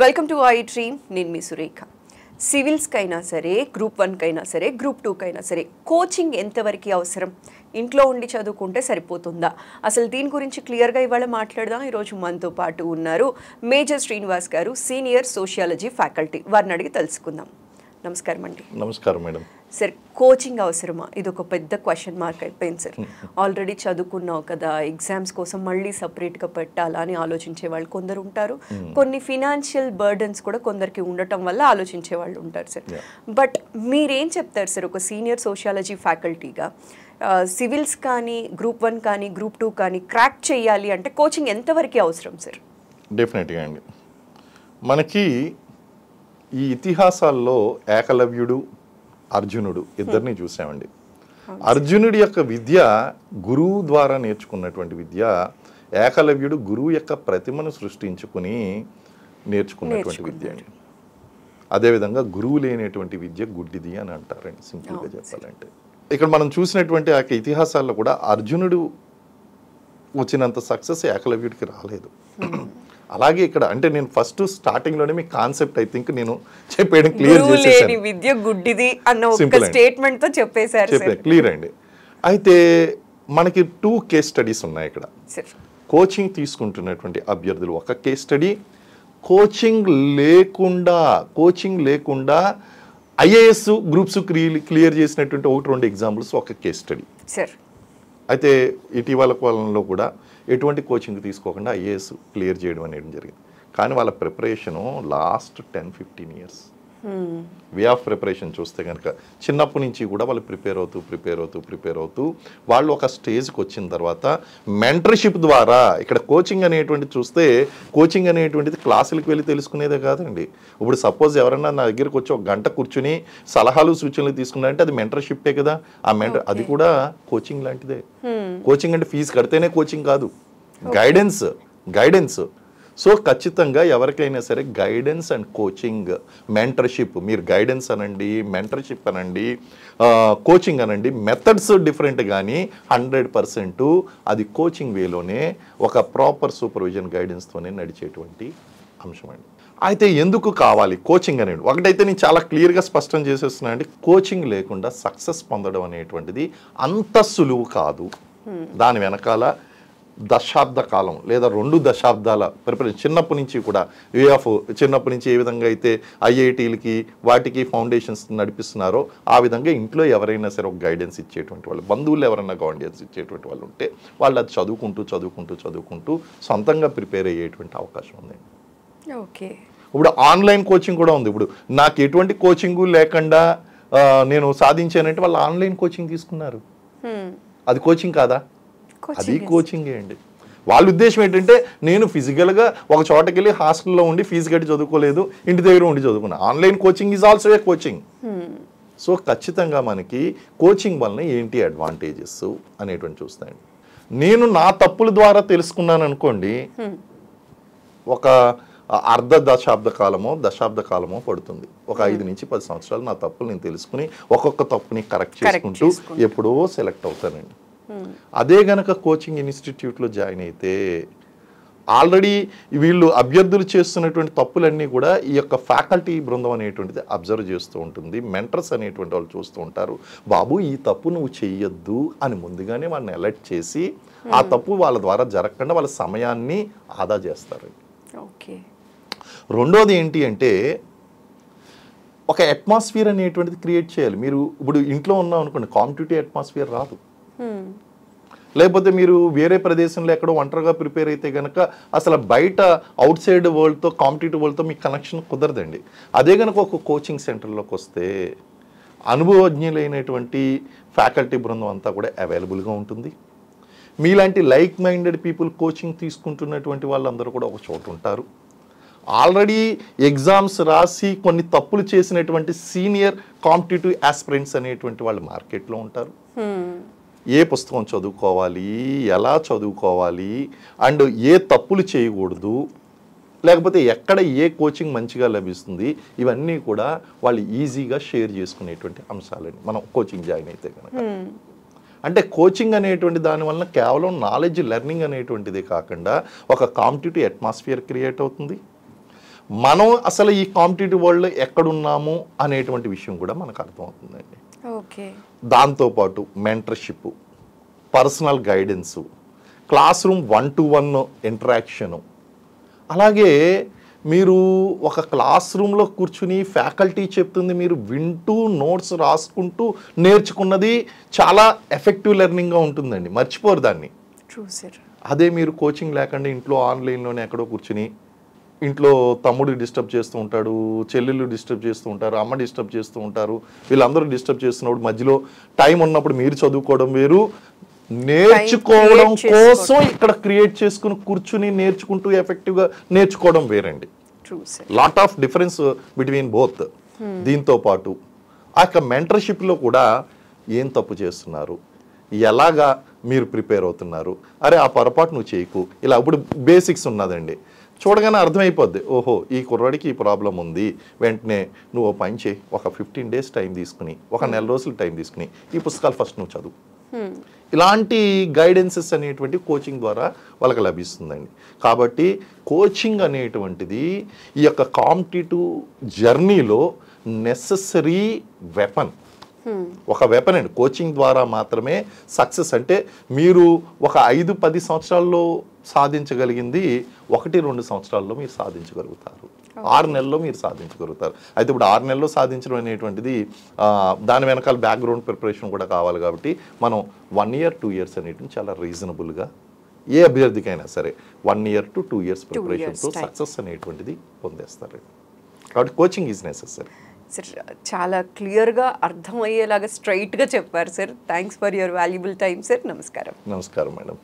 Welcome to I dream. నేను మీ సురేఖ. సివిల్స్కైనా సరే, group 1 కైనా సరే, గ్రూప్ 2 కైనా సరే కోచింగ్ ఎంతవరకు అవసరం? ఇంట్లో ఉండి చదువుకుంటే సరిపోతుందా? అసలు దీని గురించి క్లియర్గా ఇవాళ మాట్లాడదాం. ఈరోజు మనతో పాటు ఉన్నారు మేజర్ శ్రీనివాస్ గారు, సీనియర్ సోషియాలజీ ఫ్యాకల్టీ. వారిని అడిగి తెలుసుకుందాం. నమస్కారం అండి. నమస్కారం మేడం. సార్, కోచింగ్ అవసరమా? ఇది ఒక పెద్ద క్వశ్చన్ మార్క్ అయిపోయింది సార్. ఆల్రెడీ చదువుకున్నావు కదా, ఎగ్జామ్స్ కోసం మళ్ళీ సపరేట్గా పెట్టాలా అని ఆలోచించే వాళ్ళు కొందరు ఉంటారు. కొన్ని ఫినాన్షియల్ బర్డన్స్ కూడా కొందరికి ఉండటం వల్ల ఆలోచించే వాళ్ళు ఉంటారు సార్. బట్ మీరేం చెప్తారు సార్ ఒక సీనియర్ సోషియాలజీ ఫ్యాకల్టీగా? సివిల్స్ కానీ, గ్రూప్ 1 కానీ, గ్రూప్ 2 కానీ క్రాక్ చేయాలి అంటే కోచింగ్ ఎంతవరకు అవసరం సార్? డెఫినెట్గా అండి. మనకి ఈ ఇతిహాసాల్లో ఏకలవ్యుడు, అర్జునుడు ఇద్దరిని చూసామండి. అర్జునుడి యొక్క విద్య గురువు ద్వారా నేర్చుకున్నటువంటి విద్య, ఏకలవ్యుడు గురువు యొక్క ప్రతిమను సృష్టించుకుని నేర్చుకున్నటువంటి విద్య అండి. అదేవిధంగా గురువు లేనటువంటి విద్య గుడ్డిది అని అంటారండి, సింపుల్గా చెప్పాలంటే. ఇక్కడ మనం చూసినటువంటి ఆ ఇతిహాసాల్లో కూడా అర్జునుడు వచ్చినంత సక్సెస్ ఏకలవ్యుడికి రాలేదు. అలాగే ఇక్కడ అంటే నేను ఫస్ట్ స్టార్టింగ్ లోనే మీ కాన్సెప్ట్ ఐ థింక్ నేను చెప్పేయడం క్లియర్ చేసేసాను. విద్య గుడ్డిది అన్న ఒక స్టేట్మెంట్ తో చెప్పేశారు సార్. క్లియర్ అండి. అయితే మనకి 2 కేస్ స్టడీస్ ఉన్నాయి ఇక్కడ. కోచింగ్ తీసుకుంటున్నటువంటి అభ్యర్థులు ఒక కేస్ స్టడీ, కోచింగ్ లేకుండా ఐఏఎస్ గ్రూప్స్ క్లియర్ చేసినటువంటి 1-2 ఎగ్జాంపుల్స్ ఒక కేస్ స్టడీ సార్. అయితే ఇటీవల కాలంలో కూడా ఎటువంటి కోచింగ్ తీసుకోకుండా ఐఏఎస్ క్లియర్ చేయడం అనేది జరిగింది. కానీ వాళ్ళ preparation last 10-15 years way of preparation చూస్తే కనుక చిన్నప్పటి నుంచి కూడా వాళ్ళు ప్రిపేర్ అవుతూ వాళ్ళు ఒక స్టేజ్కి వచ్చిన తర్వాత మెంటర్షిప్ ద్వారా, ఇక్కడ కోచింగ్ అనేటువంటిది చూస్తే కోచింగ్ అనేటువంటిది క్లాసులకు వెళ్ళి తెలుసుకునేదే కాదండి. ఇప్పుడు సపోజ్ ఎవరైనా నా దగ్గరికి వచ్చి 1 గంట కూర్చుని సలహాలు సూచనలు తీసుకున్నారంటే అది మెంటర్షిప్పే కదా. ఆ అది కూడా కోచింగ్ లాంటిదే. కోచింగ్ అంటే ఫీజు కడితేనే కోచింగ్ కాదు, గైడెన్స్. సో ఖచ్చితంగా ఎవరికైనా సరే గైడెన్స్ అండ్ కోచింగ్, మెంటర్షిప్, మీరు గైడెన్స్ అనండి, మెంటర్షిప్ అనండి, కోచింగ్ అనండి, మెథడ్స్ డిఫరెంట్, కానీ 100% అది కోచింగ్ వేలోనే ఒక ప్రాపర్ సూపర్విజన్ గైడెన్స్తోనే నడిచేటువంటి అంశం అండి. అయితే ఎందుకు కావాలి కోచింగ్ అనేది? ఒకటైతే నేను చాలా క్లియర్గా స్పష్టం చేసేస్తున్నాను అండి, కోచింగ్ లేకుండా సక్సెస్ పొందడం అనేటువంటిది అంత సులువు కాదు. దాని వెనకాల దశాబ్ద కాలం లేదా 2 దశాబ్దాల ప్రిపరేషన్, చిన్నప్పటి నుంచి కూడా చిన్నప్పటి నుంచి ఏ విధంగా అయితే ఐఐటీలకి వాటికి ఫౌండేషన్స్ నడిపిస్తున్నారో ఆ విధంగా ఇంట్లో ఎవరైనా సరే ఒక గైడెన్స్ ఇచ్చేటువంటి వాళ్ళు, బంధువులు ఎవరైనా గైడెన్స్ ఇచ్చేటువంటి వాళ్ళు ఉంటే వాళ్ళు అది చదువుకుంటూ సొంతంగా ప్రిపేర్ అయ్యేటువంటి అవకాశం ఉంది. ఓకే. ఇప్పుడు ఆన్లైన్ కోచింగ్ కూడా ఉంది. ఇప్పుడు నాకు ఎటువంటి కోచింగ్ లేకుండా నేను సాధించానంటే వాళ్ళు ఆన్లైన్ కోచింగ్ తీసుకున్నారు. అది కోచింగ్ కాదా? అది కోచింగే అండి. వాళ్ళ ఉద్దేశం ఏంటంటే నేను ఫిజికల్గా ఒక చోటకి వెళ్ళి హాస్టల్లో ఉండి ఫీజు కట్టి చదువుకోలేదు, ఇంటి దగ్గర ఉండి చదువుకున్నా. Online coaching is also a coaching. So ఖచ్చితంగా మనకి కోచింగ్ వలన ఏంటి అడ్వాంటేజెస్ అనేటువంటి చూస్తాయండి. నేను నా తప్పుల ద్వారా తెలుసుకున్నాను అనుకోండి, ఒక అర్ధ దశాబ్ద కాలమో పడుతుంది. ఒక 5 నుంచి 10 సంవత్సరాలు నా తప్పులు నేను తెలుసుకుని ఒక్కొక్క తప్పుని కరెక్ట్ చేసుకుంటూ ఎప్పుడో సెలెక్ట్ అవుతానండి. అదే గనక కోచింగ్ ఇన్స్టిట్యూట్లో జాయిన్ అయితే ఆల్రెడీ వీళ్ళు అభ్యర్థులు చేస్తున్నటువంటి తప్పులన్నీ కూడా ఈ యొక్క ఫ్యాకల్టీ బృందం అనేటువంటిది అబ్జర్వ్ చేస్తూ ఉంటుంది. మెంటర్స్ అనేటువంటి వాళ్ళు చూస్తూ ఉంటారు. బాబు ఈ తప్పు నువ్వు చెయ్యొద్దు అని ముందుగానే వాళ్ళని అలర్ట్ చేసి ఆ తప్పు వాళ్ళ ద్వారా జరగకుండా వాళ్ళ సమయాన్ని ఆదా చేస్తారు. ఓకే. రెండోది ఏంటి అంటే ఒక అట్మాస్ఫియర్ అనేటువంటిది క్రియేట్ చేయాలి. మీరు ఇప్పుడు ఇంట్లో ఉన్నాం అనుకోండి, కాంపిటేటివ్ అట్మాస్ఫియర్ రాదు. లేకపోతే మీరు వేరే ప్రదేశంలో ఎక్కడో ఒంటరిగా ప్రిపేర్ అయితే కనుక అసలు బయట అవుట్ సైడ్ వరల్డ్తో, కాంపిటేటివ్ వరల్డ్తో మీకు కనెక్షన్ కుదరదండి. అదే కనుక ఒక కోచింగ్ సెంటర్లోకి వస్తే అనుభవజ్ఞులైనటువంటి ఫ్యాకల్టీ బృందం అంతా కూడా అవైలబుల్గా ఉంటుంది. మీలాంటి లైక్ మైండెడ్ పీపుల్ కోచింగ్ తీసుకుంటున్నటువంటి వాళ్ళందరూ కూడా ఒక చోట ఉంటారు. ఆల్రెడీ ఎగ్జామ్స్ రాసి కొన్ని తప్పులు చేసినటువంటి సీనియర్ కాంపిటేటివ్ ఆస్పిరెంట్స్ అనేటువంటి వాళ్ళు మార్కెట్లో ఉంటారు. ఏ పుస్తకం చదువుకోవాలి, ఎలా చదువుకోవాలి, అండ్ ఏ తప్పులు చేయకూడదు, లేకపోతే ఎక్కడ ఏ కోచింగ్ మంచిగా లభిస్తుంది, ఇవన్నీ కూడా వాళ్ళు ఈజీగా షేర్ చేసుకునేటువంటి అంశాలండి మనం కోచింగ్ జాయిన్ అయితే కనుక. అంటే కోచింగ్ అనేటువంటి దానివల్ల కేవలం నాలెడ్జ్ లెర్నింగ్ అనేటువంటిది కాకుండా ఒక కాంపిటేటివ్ అట్మాస్ఫియర్ క్రియేట్ అవుతుంది. మనం అసలు ఈ కాంపిటేటివ్ వరల్డ్లో ఎక్కడున్నాము అనేటువంటి విషయం కూడా మనకు అర్థమవుతుందండి. ఓకే. దాంతోపాటు mentorship, personal guidance, class room 1-to-1 interaction, అలాగే మీరు ఒక క్లాస్ రూమ్లో కూర్చుని ఫ్యాకల్టీ చెప్తుంది మీరు వింటూ నోట్స్ రాసుకుంటూ నేర్చుకున్నది చాలా ఎఫెక్టివ్ లెర్నింగ్గా ఉంటుందండి, మర్చిపోరు దాన్ని. True sir. అదే మీరు కోచింగ్ లేకుండా ఇంట్లో ఆన్లైన్లోనే ఎక్కడో కూర్చుని ఇంట్లో తమ్ముడు డిస్టర్బ్ చేస్తూ ఉంటాడు, చెల్లెళ్ళు డిస్టర్బ్ చేస్తూ ఉంటారు, అమ్మ డిస్టర్బ్ చేస్తూ ఉంటారు, వీళ్ళందరూ డిస్టర్బ్ చేస్తున్నప్పుడు మధ్యలో టైం ఉన్నప్పుడు మీరు చదువుకోవడం వేరు, నేర్చుకోవడం కోసం ఇక్కడ క్రియేట్ చేసుకుని కూర్చుని నేర్చుకుంటూ ఎఫెక్టివ్గా నేర్చుకోవడం వేరండి. Lot of difference between both. దీంతో పాటు ఆ యొక్క మెంటర్షిప్లో కూడా ఏం తప్పు చేస్తున్నారు, ఎలాగా మీరు ప్రిపేర్ అవుతున్నారు, అరే ఆ పొరపాటు నువ్వు చేయకు, ఇలా ఇప్పుడు బేసిక్స్ ఉన్నదండి, చూడగానే అర్థమైపోద్ది, ఓహో ఈ కుర్రాడికి ఈ ప్రాబ్లం ఉంది, వెంటనే నువ్వు పని చేయి, ఒక 15 days టైం తీసుకుని, ఒక నెల రోజులు టైం తీసుకుని ఈ పుస్తకాలు ఫస్ట్ నువ్వు చదువు. ఇలాంటి గైడెన్సెస్ అనేటువంటి కోచింగ్ ద్వారా వాళ్ళకి లభిస్తుందండి. కాబట్టి కోచింగ్ అనేటువంటిది ఈ యొక్క కాంపిటేటివ్ జర్నీలో నెసెసరీ వెపన్, ఒక వెపన్ అండి. కోచింగ్ ద్వారా మాత్రమే సక్సెస్. అంటే మీరు ఒక 5-10 సంవత్సరాల్లో సాధించగలిగింది 1-2 సంవత్సరాల్లో మీరు సాధించగలుగుతారు, 6 నెలల్లో మీరు సాధించగలుగుతారు. అయితే ఇప్పుడు 6 నెలల్లో సాధించడం అనేటువంటిది దాని వెనకాల బ్యాక్గ్రౌండ్ ప్రిపరేషన్ కూడా కావాలి. కాబట్టి మనం 1 year 2 years అనేటివి చాలా రీజనబుల్గా ఏ అభ్యర్థికైనా సరే 1 year to 2 years ప్రిపరేషన్తో సక్సెస్ అనేటువంటిది పొందేస్తారు. కాబట్టి కోచింగ్ ఈజ్ నెసెసరీ. సార్ చాలా క్లియర్గా అర్థమయ్యేలాగా స్ట్రైట్గా చెప్పారు sir. Thanks for your valuable time sir. నమస్కారం. నమస్కారం మేడం.